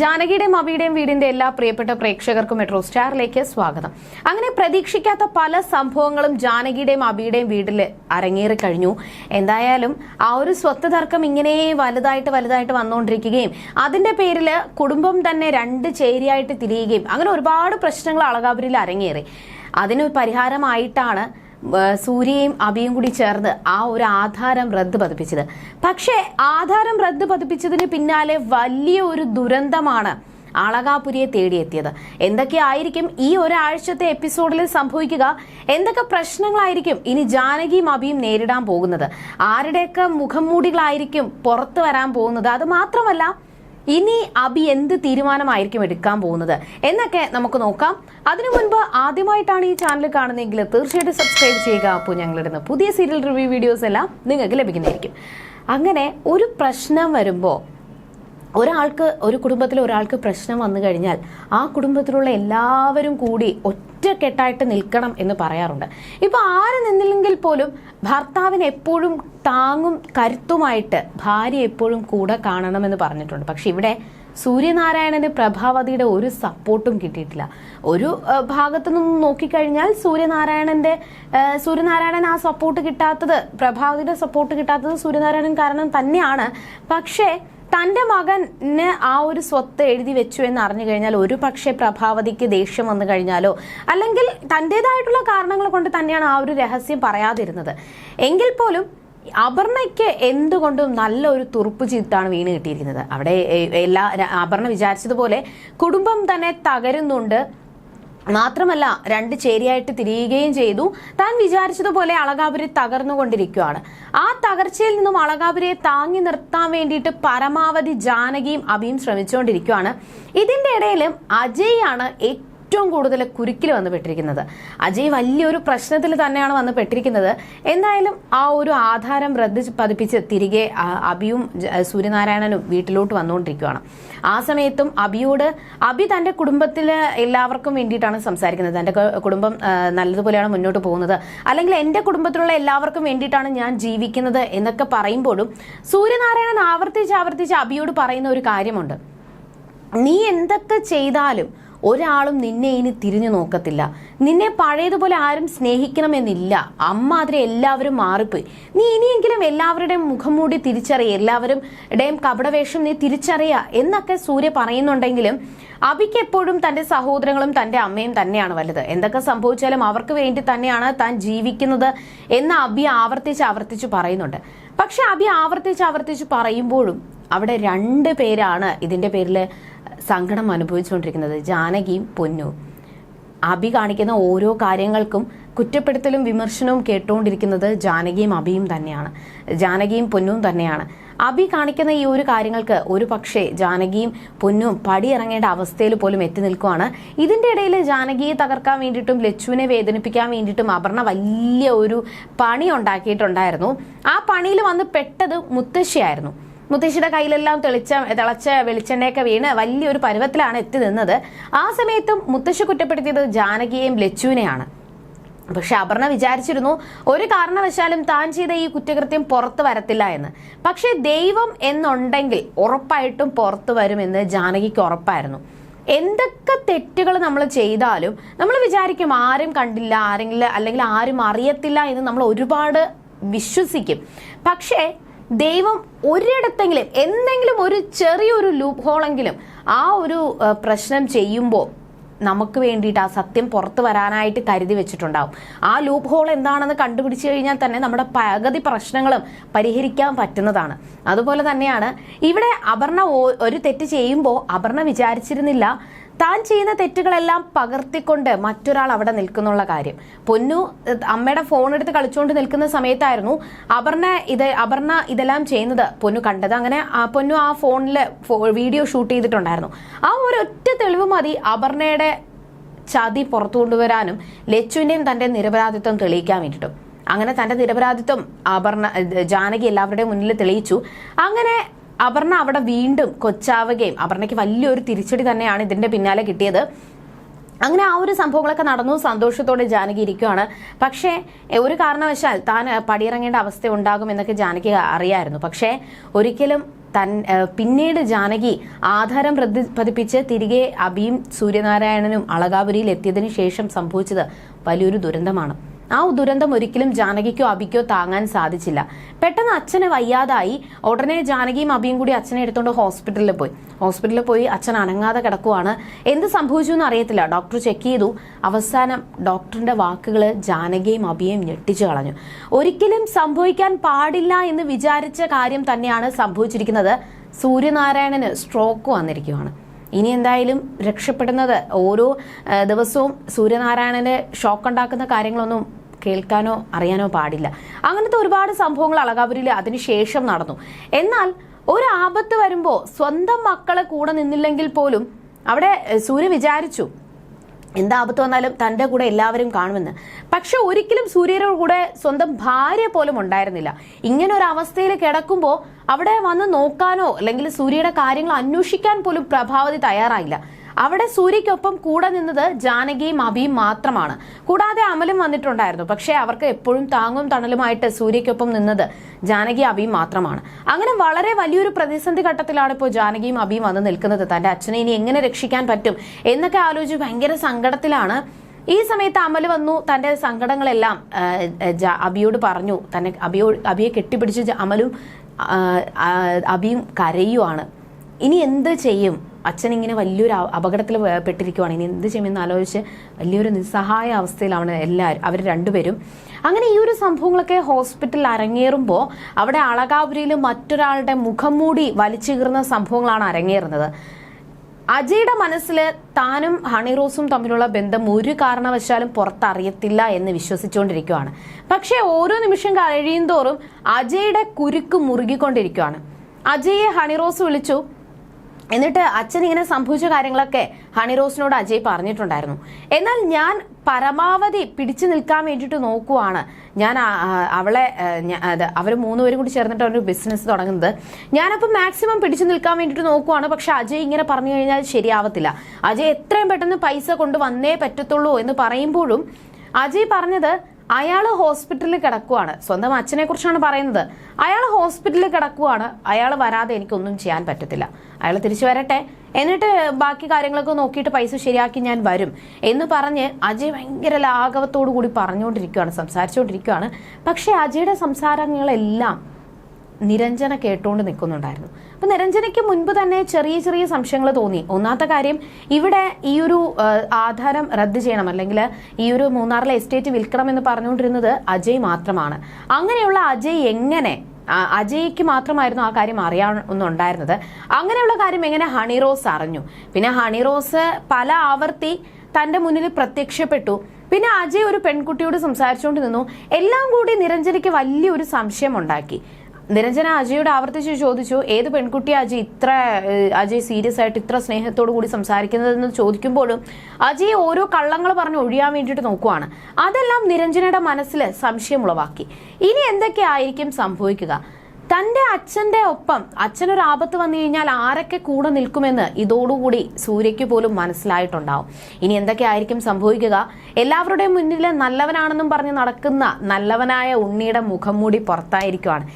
ജാനകിയുടെയും അബിയുടെയും വീടിന്റെ എല്ലാ പ്രിയപ്പെട്ട പ്രേക്ഷകർക്കും മെട്രോ സ്റ്റാറിലേക്ക് സ്വാഗതം. അങ്ങനെ പ്രതീക്ഷിക്കാത്ത പല സംഭവങ്ങളും ജാനകിയുടെയും അബിയുടെയും വീട്ടിൽ അരങ്ങേറി കഴിഞ്ഞു. എന്തായാലും ആ ഒരു സ്വത്ത് തർക്കം ഇങ്ങനെ വലുതായിട്ട് വന്നുകൊണ്ടിരിക്കുകയും അതിന്റെ പേരിൽ കുടുംബം തന്നെ രണ്ട് ചേരിയായിട്ട് തിരിയുകയും അങ്ങനെ ഒരുപാട് പ്രശ്നങ്ങൾ അളകാപുരിയിൽ അരങ്ങേറി. അതിന് പരിഹാരമായിട്ടാണ് സൂര്യയും അബിയും കൂടി ചേർന്ന് ആ ഒരു ആധാരം റദ്ദ് പതിപ്പിച്ചത്. പക്ഷേ ആധാരം റദ്ദ് പതിപ്പിച്ചതിന് പിന്നാലെ വലിയ ഒരു ദുരന്തമാണ് അളകാപുരിയെ തേടിയെത്തിയത്. എന്തൊക്കെയായിരിക്കും ഈ ഒരാഴ്ചത്തെ എപ്പിസോഡിൽ സംഭവിക്കുക? എന്തൊക്കെ പ്രശ്നങ്ങളായിരിക്കും ഇനി ജാനകിയും അബിയും നേരിടാൻ പോകുന്നത്? ആരുടെയൊക്കെ മുഖംമൂടികളായിരിക്കും പുറത്തു വരാൻ പോകുന്നത്? അത് മാത്രമല്ല, ഇനി അബി എന്ത് തീരുമാനമായിരിക്കും എടുക്കാൻ പോകുന്നത് എന്നൊക്കെ നമുക്ക് നോക്കാം. അതിനു മുൻപ് ആദ്യമായിട്ടാണ് ഈ ചാനൽ കാണുന്നതെങ്കിൽ തീർച്ചയായിട്ടും സബ്സ്ക്രൈബ് ചെയ്യുക. അപ്പോൾ ഞങ്ങളിടുന്ന പുതിയ സീരിയൽ റിവ്യൂ വീഡിയോസ് എല്ലാം നിങ്ങൾക്ക് ലഭിക്കുന്നതായിരിക്കും. അങ്ങനെ ഒരു പ്രശ്നം വരുമ്പോൾ ഒരു കുടുംബത്തിൽ ഒരാൾക്ക് പ്രശ്നം വന്നു കഴിഞ്ഞാൽ ആ കുടുംബത്തിലുള്ള എല്ലാവരും കൂടി ഒറ്റക്കെട്ടായിട്ട് നിൽക്കണം എന്ന് പറയാറുണ്ട്. ഇപ്പൊ ആര് നിന്നില്ലെങ്കിൽ പോലും ഭർത്താവിന് എപ്പോഴും താങ്ങും കരുത്തുമായിട്ട് ഭാര്യ എപ്പോഴും കൂടെ കാണണമെന്ന് പറഞ്ഞിട്ടുണ്ട്. പക്ഷെ ഇവിടെ സൂര്യനാരായണന് പ്രഭാവതിയുടെ ഒരു സപ്പോർട്ടും കിട്ടിയിട്ടില്ല. ഒരു ഭാഗത്തു നിന്നും നോക്കിക്കഴിഞ്ഞാൽ സൂര്യനാരായണൻ ആ സപ്പോർട്ട് കിട്ടാത്തത്, പ്രഭാവതിയുടെ സപ്പോർട്ട് കിട്ടാത്തത് സൂര്യനാരായണൻ കാരണം തന്നെയാണ്. പക്ഷേ തന്റെ മകന് ആ ഒരു സ്വത്ത് എഴുതി വെച്ചു എന്ന് അറിഞ്ഞു കഴിഞ്ഞാൽ ഒരു പക്ഷേ പ്രഭാവതിക്ക് ദേഷ്യം വന്നു കഴിഞ്ഞാലോ അല്ലെങ്കിൽ തൻ്റെതായിട്ടുള്ള കാരണങ്ങൾ കൊണ്ട് തന്നെയാണ് ആ ഒരു രഹസ്യം പറയാതിരുന്നത്. എങ്കിൽ പോലും അപർണയ്ക്ക് എന്തുകൊണ്ടും നല്ലൊരു തുറുപ്പ് ചീത്താണ് വീണ് കിട്ടിയിരിക്കുന്നത്. അവിടെ അപർണ വിചാരിച്ചതുപോലെ കുടുംബം തന്നെ തകരുന്നുണ്ട്. മാത്രമല്ല രണ്ട് ചേരിയായിട്ട് തിരിയുകയും ചെയ്തു. താൻ വിചാരിച്ചതുപോലെ അളകാപുരി തകർന്നുകൊണ്ടിരിക്കുകയാണ്. ആ തകർച്ചയിൽ നിന്നും അളകാപുരിയെ താങ്ങി നിർത്താൻ വേണ്ടിയിട്ട് പരമാവധി ജാനകിയും അബിയും ശ്രമിച്ചുകൊണ്ടിരിക്കുകയാണ്. ഇതിന്റെ ഇടയിലും അജയ് ആണ് ഏറ്റവും കൂടുതൽ കുരുക്കിൽ വന്ന് പെട്ടിരിക്കുന്നത്. അജയ് വലിയൊരു പ്രശ്നത്തിൽ തന്നെയാണ് വന്ന് പെട്ടിരിക്കുന്നത്. എന്തായാലും ആ ഒരു ആധാരം റദ്ദ് പതിപ്പിച്ച് തിരികെ അബിയും സൂര്യനാരായണനും വീട്ടിലോട്ട് വന്നുകൊണ്ടിരിക്കുകയാണ്. ആ സമയത്തും അബി തന്റെ കുടുംബത്തിലെ എല്ലാവർക്കും വേണ്ടിയിട്ടാണ് സംസാരിക്കുന്നത്. തന്റെ കുടുംബം നല്ലതുപോലെയാണ് മുന്നോട്ട് പോകുന്നത്, അല്ലെങ്കിൽ എന്റെ കുടുംബത്തിലുള്ള എല്ലാവർക്കും വേണ്ടിയിട്ടാണ് ഞാൻ ജീവിക്കുന്നത് എന്നൊക്കെ പറയുമ്പോഴും സൂര്യനാരായണൻ ആവർത്തിച്ച് അബിയോട് പറയുന്ന ഒരു കാര്യമുണ്ട്. നീ എന്തൊക്കെ ചെയ്താലും ഒരാളും നിന്നെ ഇനി തിരിഞ്ഞു നോക്കത്തില്ല. നിന്നെ പഴയതുപോലെ ആരും സ്നേഹിക്കണമെന്നില്ല. അമ്മാതിരി എല്ലാവരും മാറിപ്പോയി. നീ ഇനിയെങ്കിലും എല്ലാവരുടെയും മുഖം മൂടി തിരിച്ചറിയുക, എല്ലാവരുടെയും കപടവേഷം നീ തിരിച്ചറിയുക എന്നൊക്കെ സൂര്യ പറയുന്നുണ്ടെങ്കിലും അബിക്ക് എപ്പോഴും തന്റെ സഹോദരങ്ങളും തന്റെ അമ്മയും തന്നെയാണ് വലുത്. എന്തൊക്കെ സംഭവിച്ചാലും അവർക്ക് വേണ്ടി തന്നെയാണ് താൻ ജീവിക്കുന്നത് എന്ന് അബി ആവർത്തിച്ച് പറയുന്നുണ്ട്. പക്ഷെ അബി ആവർത്തിച്ച് പറയുമ്പോഴും അവിടെ രണ്ട് പേരാണ് ഇതിന്റെ പേരിൽ സങ്കടം അനുഭവിച്ചുകൊണ്ടിരിക്കുന്നത്, ജാനകിയും പൊന്നും. അബി കാണിക്കുന്ന ഓരോ കാര്യങ്ങൾക്കും കുറ്റപ്പെടുത്തലും വിമർശനവും കേട്ടുകൊണ്ടിരിക്കുന്നത് ജാനകിയും അബിയും തന്നെയാണ്, ജാനകിയും പൊന്നും തന്നെയാണ്. അബി കാണിക്കുന്ന ഈ ഒരു കാര്യങ്ങൾക്ക് ഒരു പക്ഷേ ജാനകിയും പൊന്നും പടിയിറങ്ങേണ്ട അവസ്ഥയിൽ പോലും എത്തി നിൽക്കുവാണ്. ഇതിന്റെ ഇടയിൽ ജാനകിയെ തകർക്കാൻ വേണ്ടിയിട്ടും ലച്ചുവിനെ വേദനിപ്പിക്കാൻ വേണ്ടിയിട്ടും അപർണ വലിയ ഒരു പണി ഉണ്ടാക്കിയിട്ടുണ്ടായിരുന്നു. ആ പണിയിൽ വന്ന് പെട്ടത് മുത്തശ്ശിയായിരുന്നു. മുത്തശ്ശിയുടെ കയ്യിലെല്ലാം തിളച്ച വെളിച്ചെണ്ണയൊക്കെ വീണ് വലിയൊരു പരുവത്തിലാണ് എത്തി നിന്നത്. ആ സമയത്തും മുത്തശ്ശി കുറ്റപ്പെടുത്തിയത് ജാനകിയെയും ലച്ചുവിനെയാണ്. പക്ഷെ അപർണ വിചാരിച്ചിരുന്നു ഒരു കാരണവശാലും താൻ ചെയ്ത ഈ കുറ്റകൃത്യം പുറത്തു വരത്തില്ല എന്ന്. പക്ഷെ ദൈവം എന്നുണ്ടെങ്കിൽ ഉറപ്പായിട്ടും പുറത്തു വരുമെന്ന് ജാനകിക്ക് ഉറപ്പായിരുന്നു. എന്തൊക്കെ തെറ്റുകൾ നമ്മൾ ചെയ്താലും നമ്മൾ വിചാരിക്കും ആരും കണ്ടില്ല, അല്ലെങ്കിൽ ആരും അറിയത്തില്ല എന്ന് നമ്മൾ ഒരുപാട് വിശ്വസിക്കും. പക്ഷേ ദൈവം ഒരിടത്തെങ്കിലും എന്തെങ്കിലും ഒരു ചെറിയൊരു ലൂപ്പ് ഹോളെങ്കിലും ആ ഒരു പ്രശ്നം ചെയ്യുമ്പോൾ നമുക്ക് വേണ്ടിയിട്ട് ആ സത്യം പുറത്തു വരാനായിട്ട് കരുതി വെച്ചിട്ടുണ്ടാവും. ആ ലൂപ്പ് ഹോൾ എന്താണെന്ന് കണ്ടുപിടിച്ചു കഴിഞ്ഞാൽ തന്നെ നമ്മുടെ പകുതി പ്രശ്നങ്ങളും പരിഹരിക്കാൻ പറ്റുന്നതാണ്. അതുപോലെ തന്നെയാണ് ഇവിടെ അപർണ ഒരു തെറ്റ് ചെയ്യുമ്പോൾ അപർണ വിചാരിച്ചിരുന്നില്ല താൻ ചെയ്യുന്ന തെറ്റുകളെല്ലാം പകർത്തിക്കൊണ്ട് മറ്റൊരാൾ അവിടെ നിൽക്കുന്നുള്ള കാര്യം. പൊന്നു അമ്മയുടെ ഫോൺ എടുത്ത് കളിച്ചുകൊണ്ട് നിൽക്കുന്ന സമയത്തായിരുന്നു അപർണ ഇതെല്ലാം ചെയ്യുന്നത് പൊന്നു കണ്ടത്. അങ്ങനെ പൊന്നു ആ ഫോണിൽ വീഡിയോ ഷൂട്ട് ചെയ്തിട്ടുണ്ടായിരുന്നു. ആ ഒരൊറ്റ തെളിവ് മതി അപർണയുടെ ചതി പുറത്തു കൊണ്ടുവരാനും ലച്ചുവിന്റെയും തന്റെ നിരപരാധിത്വം തെളിയിക്കാൻ വേണ്ടിയിട്ടും. അങ്ങനെ തന്റെ നിരപരാധിത്വം ജാനകി എല്ലാവരുടെയും മുന്നിൽ തെളിയിച്ചു. അങ്ങനെ അപർണ അവിടെ വീണ്ടും കൊച്ചാവുകയും അപർണയ്ക്ക് വലിയൊരു തിരിച്ചടി തന്നെയാണ് ഇതിന്റെ പിന്നാലെ കിട്ടിയത്. അങ്ങനെ ആ ഒരു സംഭവങ്ങളൊക്കെ നടന്നു. സന്തോഷത്തോടെ ജാനകി ഇരിക്കുകയാണ്. പക്ഷേ ഒരു കാരണവശാൽ താൻ പടിയിറങ്ങേണ്ട അവസ്ഥ ഉണ്ടാകും എന്നൊക്കെ ജാനകി അറിയായിരുന്നു. പക്ഷേ ഒരിക്കലും പിന്നീട് ജാനകി ആധാരം പതിപ്പിച്ച് തിരികെ അഭിയും സൂര്യനാരായണനും അളകാപുരിയിൽ എത്തിയതിനു ശേഷം സംഭവിച്ചത് വലിയൊരു ദുരന്തമാണ്. ആ ദുരന്തം ഒരിക്കലും ജാനകിക്കോ അഭിക്കോ താങ്ങാൻ സാധിച്ചില്ല. പെട്ടെന്ന് അച്ഛന് വയ്യാതായി. ഉടനെ ജാനകിയും അഭിയും കൂടി അച്ഛനെ എടുത്തുകൊണ്ട് ഹോസ്പിറ്റലിൽ പോയി അച്ഛൻ അനങ്ങാതെ കിടക്കുവാണ്. എന്ത് സംഭവിച്ചു എന്ന് അറിയത്തില്ല. ഡോക്ടർ ചെക്ക് ചെയ്തു. അവസാനം ഡോക്ടറിന്റെ വാക്കുകൾ ജാനകിയും അഭിയും ഞെട്ടിച്ചു കളഞ്ഞു. ഒരിക്കലും സംഭവിക്കാൻ പാടില്ല എന്ന് വിചാരിച്ച കാര്യം തന്നെയാണ് സംഭവിച്ചിരിക്കുന്നത്. സൂര്യനാരായണന് സ്ട്രോക്ക് വന്നിരിക്കുകയാണ്. ഇനി എന്തായാലും രക്ഷപ്പെടുന്നത് ഓരോ ദിവസവും സൂര്യനാരായണന് ഷോക്ക് ഉണ്ടാക്കുന്ന കാര്യങ്ങളൊന്നും കേൾക്കാനോ അറിയാനോ പാടില്ല. അങ്ങനത്തെ ഒരുപാട് സംഭവങ്ങൾ അളകാപുരിയിൽ അതിനുശേഷം നടന്നു. എന്നാൽ ഒരു ആപത്ത് വരുമ്പോൾ സ്വന്തം മക്കളെ കൂടെ നിന്നില്ലെങ്കിൽ പോലും അവിടെ സൂര്യ വിചാരിച്ചു എന്താപത്ത് വന്നാലും തൻ്റെ കൂടെ എല്ലാവരും കാണുമെന്ന്. പക്ഷെ ഒരിക്കലും സൂര്യയുടെ കൂടെ സ്വന്തം ഭാര്യ പോലും ഉണ്ടായിരുന്നില്ല. ഇങ്ങനെ ഒരു അവസ്ഥയിൽ കിടക്കുമ്പോൾ അവിടെ വന്ന് നോക്കാനോ അല്ലെങ്കിൽ സൂര്യയുടെ കാര്യങ്ങൾ അന്വേഷിക്കാൻ പോലും പ്രഭാവതി തയ്യാറായില്ല. അവിടെ സൂര്യയ്ക്കൊപ്പം കൂടെ നിന്നത് ജാനകിയും അഭിയും മാത്രമാണ്. കൂടാതെ അമലും വന്നിട്ടുണ്ടായിരുന്നു. പക്ഷെ അവർക്ക് എപ്പോഴും താങ്ങും തണലുമായിട്ട് സൂര്യയ്ക്കൊപ്പം നിന്നത് ജാനകി അഭിയും മാത്രമാണ്. അങ്ങനെ വളരെ വലിയൊരു പ്രതിസന്ധി ഘട്ടത്തിലാണ് ഇപ്പോൾ ജാനകിയും അഭിയും വന്ന് നിൽക്കുന്നത്. തന്റെ അച്ഛനെ ഇനി എങ്ങനെ രക്ഷിക്കാൻ പറ്റും എന്നൊക്കെ ആലോചിച്ച് ഭയങ്കര സങ്കടത്തിലാണ്. ഈ സമയത്ത് അമൽ വന്നു തന്റെ സങ്കടങ്ങളെല്ലാം അഭിയോട് പറഞ്ഞു. തന്നെ അഭിയെ കെട്ടിപ്പിടിച്ച് അമലും അഭിയും കരയുവാണ്. ഇനി എന്ത് ചെയ്യും? അച്ഛൻ ഇങ്ങനെ വലിയൊരു അപകടത്തിൽ പെട്ടിരിക്കുവാണ്. ഇനി എന്ത് ചെയ്യുമെന്ന് ആലോചിച്ച് വലിയൊരു നിസ്സഹായ അവസ്ഥയിലാണ് അവർ രണ്ടുപേരും. അങ്ങനെ ഈ ഒരു സംഭവങ്ങളൊക്കെ ഹോസ്പിറ്റലിൽ അരങ്ങേറുമ്പോൾ അവിടെ അളകാപുരിയിൽ മറ്റൊരാളുടെ മുഖം മൂടി വലിച്ചീറുന്ന സംഭവങ്ങളാണ് അരങ്ങേറുന്നത്. അജയുടെ മനസ്സിൽ താനും ഹണിറോസും തമ്മിലുള്ള ബന്ധം ഒരു കാരണവശാലും പുറത്തറിയത്തില്ല എന്ന് വിശ്വസിച്ചുകൊണ്ടിരിക്കുകയാണ്. പക്ഷേ ഓരോ നിമിഷം കഴിയും തോറും അജയുടെ കുരുക്ക് മുറുകിക്കൊണ്ടിരിക്കുകയാണ്. അജയെ ഹണിറോസ് വിളിച്ചു. എന്നിട്ട് അച്ഛൻ ഇങ്ങനെ സംഭവിച്ച കാര്യങ്ങളൊക്കെ ഹണിറോസിനോട് അജയ് പറഞ്ഞിട്ടുണ്ടായിരുന്നു. എന്നാൽ ഞാൻ പരമാവധി പിടിച്ചു നിൽക്കാൻ വേണ്ടിയിട്ട് നോക്കുവാണ്. ഞാൻ അവർ മൂന്നുപേരും കൂടി ചേർന്നിട്ട് ഒരു ബിസിനസ് തുടങ്ങുന്നത്. ഞാനപ്പോൾ മാക്സിമം പിടിച്ചു നിൽക്കാൻ വേണ്ടിയിട്ട് നോക്കുവാണ്. പക്ഷെ അജയ് ഇങ്ങനെ പറഞ്ഞു കഴിഞ്ഞാൽ ശരിയാവത്തില്ല. അജയ് എത്രയും പെട്ടെന്ന് പൈസ കൊണ്ട് വന്നേ പറ്റത്തുള്ളൂ എന്ന് പറയുമ്പോഴും അജയ് പറഞ്ഞത് അയാൾ ഹോസ്പിറ്റലിൽ കിടക്കുവാണ്. സ്വന്തം അച്ഛനെ കുറിച്ചാണ് പറയുന്നത്. അയാൾ ഹോസ്പിറ്റലിൽ കിടക്കുവാണ്. അയാൾ വരാതെ എനിക്കൊന്നും ചെയ്യാൻ പറ്റത്തില്ല. അയാൾ തിരിച്ചു വരട്ടെ, എന്നിട്ട് ബാക്കി കാര്യങ്ങളൊക്കെ നോക്കിയിട്ട് പൈസ ശരിയാക്കി ഞാൻ വരും എന്ന് പറഞ്ഞ് അജയ് ഭയങ്കര ലാഘവത്തോടു കൂടി സംസാരിച്ചുകൊണ്ടിരിക്കുകയാണ്. പക്ഷെ അജയുടെ സംസാരങ്ങളെല്ലാം നിരഞ്ജന കേട്ടുകൊണ്ട് നിൽക്കുന്നുണ്ടായിരുന്നു. അപ്പൊ നിരഞ്ജനയ്ക്ക് മുൻപ് തന്നെ ചെറിയ ചെറിയ സംശയങ്ങൾ തോന്നി. ഒന്നാമത്തെ കാര്യം, ഇവിടെ ഈ ഒരു ആധാരം റദ്ദ് ചെയ്യണം അല്ലെങ്കിൽ ഈ ഒരു മൂന്നാറിലെ എസ്റ്റേറ്റ് വിൽക്കണം എന്ന് പറഞ്ഞുകൊണ്ടിരുന്നത് അജയ് മാത്രമാണ്. അങ്ങനെയുള്ള അജയ് എങ്ങനെ, അജയ്ക്ക് മാത്രമായിരുന്നു ആ കാര്യം അറിയാവുന്നുണ്ടായിരുന്നത്. അങ്ങനെയുള്ള കാര്യം എങ്ങനെ ഹണിറോസ് അറിഞ്ഞു? പിന്നെ ഹണിറോസ് പല ആവർത്തി തന്റെ മുന്നിൽ പ്രത്യക്ഷപ്പെട്ടു. പിന്നെ അജയ് ഒരു പെൺകുട്ടിയോട് സംസാരിച്ചുകൊണ്ട് നിന്നു. എല്ലാം കൂടി നിരഞ്ജനയ്ക്ക് വലിയൊരു സംശയം ഉണ്ടാക്കി. നിരഞ്ജന അജയോട് ആവർത്തിച്ച് ചോദിച്ചു, ഏത് പെൺകുട്ടിയെ അജയ് സീരിയസ് ആയിട്ട് ഇത്ര സ്നേഹത്തോടു കൂടി സംസാരിക്കുന്നതെന്ന് ചോദിക്കുമ്പോഴും അജയ് ഓരോ കള്ളങ്ങൾ പറഞ്ഞ് ഒഴിയാൻ വേണ്ടിയിട്ട് നോക്കുവാണ്. അതെല്ലാം നിരഞ്ജനയുടെ മനസ്സിൽ സംശയം ഉളവാക്കി. ഇനി എന്തൊക്കെയായിരിക്കും സംഭവിക്കുക? തന്റെ അച്ഛന്റെ ഒപ്പം അച്ഛനൊരു ആപത്ത് വന്നു കഴിഞ്ഞാൽ ആരൊക്കെ കൂടെ നിൽക്കുമെന്ന് ഇതോടുകൂടി സൂര്യയ്ക്ക് പോലും മനസ്സിലായിട്ടുണ്ടാവും. ഇനി എന്തൊക്കെയായിരിക്കും സംഭവിക്കുക? എല്ലാവരുടെയും മുന്നിൽ നല്ലവനാണെന്നും പറഞ്ഞ് നടക്കുന്ന നല്ലവനായ ഉണ്ണിയുടെ മുഖം മൂടി പുറത്തായിരിക്കുവാണ്.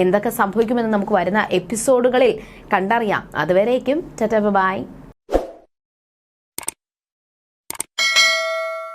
എന്തൊക്കെ സംഭവിക്കുമെന്ന് നമുക്ക് വരുന്ന എപ്പിസോഡുകളിൽ കണ്ടറിയാം. അതുവരേക്കും ടാറ്റാ ബൈ.